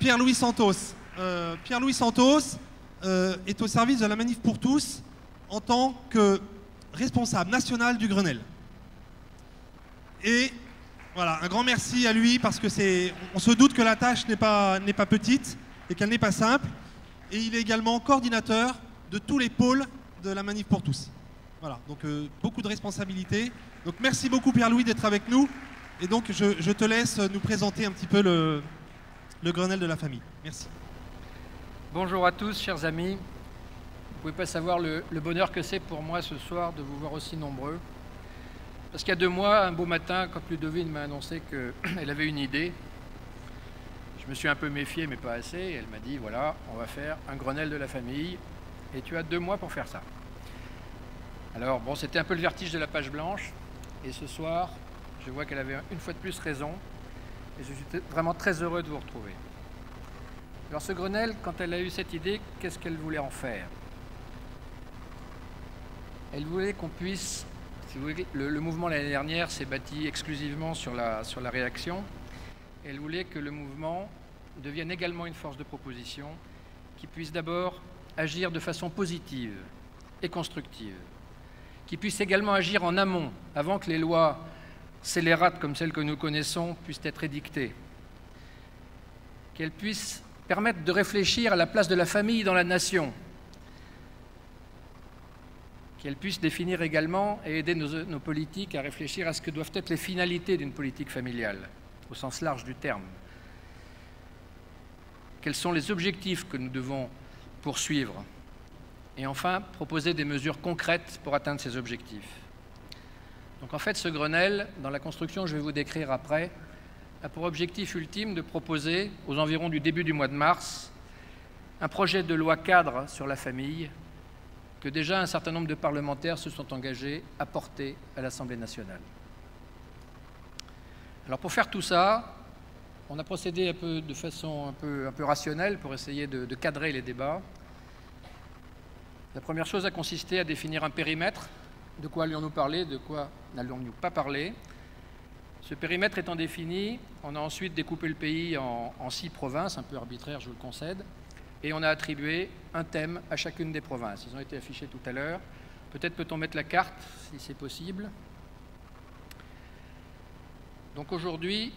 Pierre-Louis Santos. Pierre-Louis Santos est au service de la Manif pour tous en tant que responsable national du Grenelle. Et voilà, un grand merci à lui parce que on se doute que la tâche n'est pas petite et qu'elle n'est pas simple. Et il est également coordinateur de tous les pôles de la Manif pour tous. Voilà, donc beaucoup de responsabilités. Donc merci beaucoup Pierre-Louis d'être avec nous. Et donc je te laisse nous présenter un petit peu le Grenelle de la famille. Merci. Bonjour à tous, chers amis. Vous ne pouvez pas savoir le bonheur que c'est pour moi ce soir de vous voir aussi nombreux. Parce qu'il y a 2 mois, un beau matin, quand Ludovine m'a annoncé qu'elle avait une idée, je me suis un peu méfié, mais pas assez. Et elle m'a dit, voilà, on va faire un Grenelle de la famille, et tu as 2 mois pour faire ça. Alors, bon, c'était un peu le vertige de la page blanche. Et ce soir, je vois qu'elle avait une fois de plus raison. Et je suis vraiment très heureux de vous retrouver. Alors, ce Grenelle, quand elle a eu cette idée, qu'est-ce qu'elle voulait en faire? Elle voulait qu'on puisse... Si vous voulez, le mouvement l'année dernière s'est bâti exclusivement sur la réaction. Elle voulait que le mouvement devienne également une force de proposition qui puisse d'abord agir de façon positive et constructive, qui puisse également agir en amont, avant que les lois scélérates comme celles que nous connaissons puissent être édictées, qu'elle puisse permettre de réfléchir à la place de la famille dans la nation, qu'elle puisse définir également et aider nos politiques à réfléchir à ce que doivent être les finalités d'une politique familiale, au sens large du terme. Quels sont les objectifs que nous devons poursuivre? Et enfin, proposer des mesures concrètes pour atteindre ces objectifs. Donc en fait, ce Grenelle, dans la construction que je vais vous décrire après, a pour objectif ultime de proposer, aux environs du début du mois de mars, un projet de loi cadre sur la famille que déjà un certain nombre de parlementaires se sont engagés à porter à l'Assemblée nationale. Alors pour faire tout ça, on a procédé un peu de façon un peu rationnelle pour essayer de cadrer les débats. La première chose a consisté à définir un périmètre. De quoi allions-nous parler, de quoi n'allions-nous pas parler? Ce périmètre étant défini, on a ensuite découpé le pays en 6 provinces, un peu arbitraire, je vous le concède, et on a attribué un thème à chacune des provinces. Ils ont été affichés tout à l'heure. Peut-être peut-on mettre la carte, si c'est possible. Donc aujourd'hui,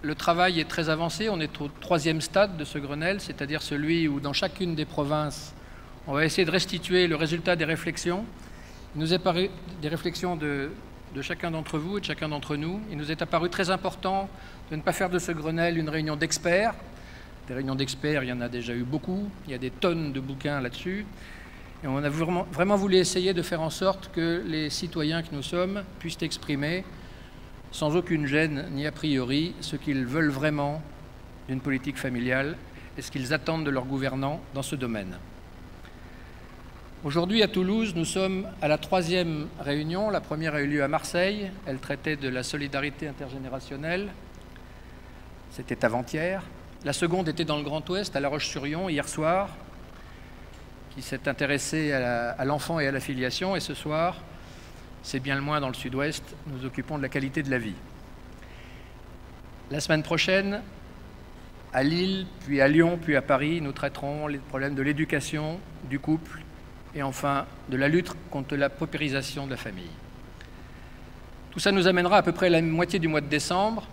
le travail est très avancé. On est au 3e stade de ce Grenelle, c'est-à-dire celui où, dans chacune des provinces, on va essayer de restituer le résultat des réflexions. Il nous est paru, des réflexions de chacun d'entre vous et de chacun d'entre nous. Il nous est apparu très important de ne pas faire de ce Grenelle une réunion d'experts. Des réunions d'experts, il y en a déjà eu beaucoup. Il y a des tonnes de bouquins là-dessus. Et on a vraiment voulu essayer de faire en sorte que les citoyens que nous sommes puissent exprimer, sans aucune gêne ni a priori, ce qu'ils veulent vraiment d'une politique familiale et ce qu'ils attendent de leurs gouvernants dans ce domaine. Aujourd'hui, à Toulouse, nous sommes à la 3e réunion. La première a eu lieu à Marseille. Elle traitait de la solidarité intergénérationnelle. C'était avant-hier. La seconde était dans le Grand Ouest, à La Roche-sur-Yon, hier soir, qui s'est intéressée à l'enfant et à la filiation. Et ce soir, c'est bien le moins dans le Sud-Ouest, nous occupons de la qualité de la vie. La semaine prochaine, à Lille, puis à Lyon, puis à Paris, nous traiterons les problèmes de l'éducation, du couple, et enfin de la lutte contre la paupérisation de la famille. Tout ça nous amènera à peu près la moitié du mois de décembre,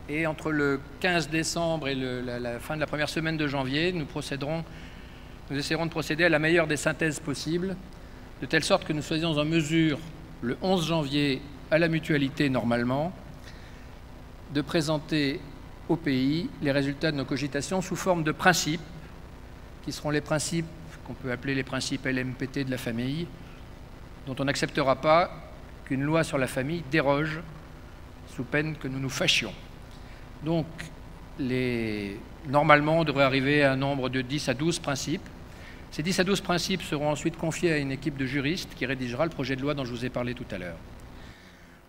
et entre le 15 décembre et la fin de la première semaine de janvier, nous essaierons de procéder à la meilleure des synthèses possibles, de telle sorte que nous soyons en mesure, le 11 janvier, à la Mutualité normalement, de présenter au pays les résultats de nos cogitations sous forme de principes, qui seront les principes qu'on peut appeler les principes LMPT de la famille, dont on n'acceptera pas qu'une loi sur la famille déroge sous peine que nous nous fâchions. Donc, normalement, on devrait arriver à un nombre de 10 à 12 principes. Ces 10 à 12 principes seront ensuite confiés à une équipe de juristes qui rédigera le projet de loi dont je vous ai parlé tout à l'heure.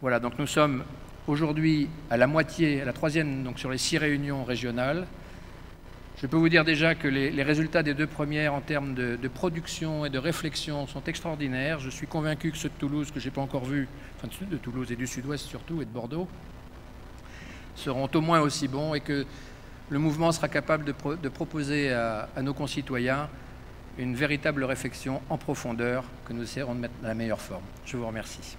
Voilà, donc nous sommes aujourd'hui à la moitié, à la 3e, donc sur les 6 réunions régionales. Je peux vous dire déjà que les résultats des 2 premières en termes de production et de réflexion sont extraordinaires. Je suis convaincu que ceux de Toulouse, que je n'ai pas encore vus, enfin de Toulouse et du Sud-Ouest surtout, et de Bordeaux, seront au moins aussi bons et que le mouvement sera capable de proposer à nos concitoyens une véritable réflexion en profondeur que nous essaierons de mettre dans la meilleure forme. Je vous remercie.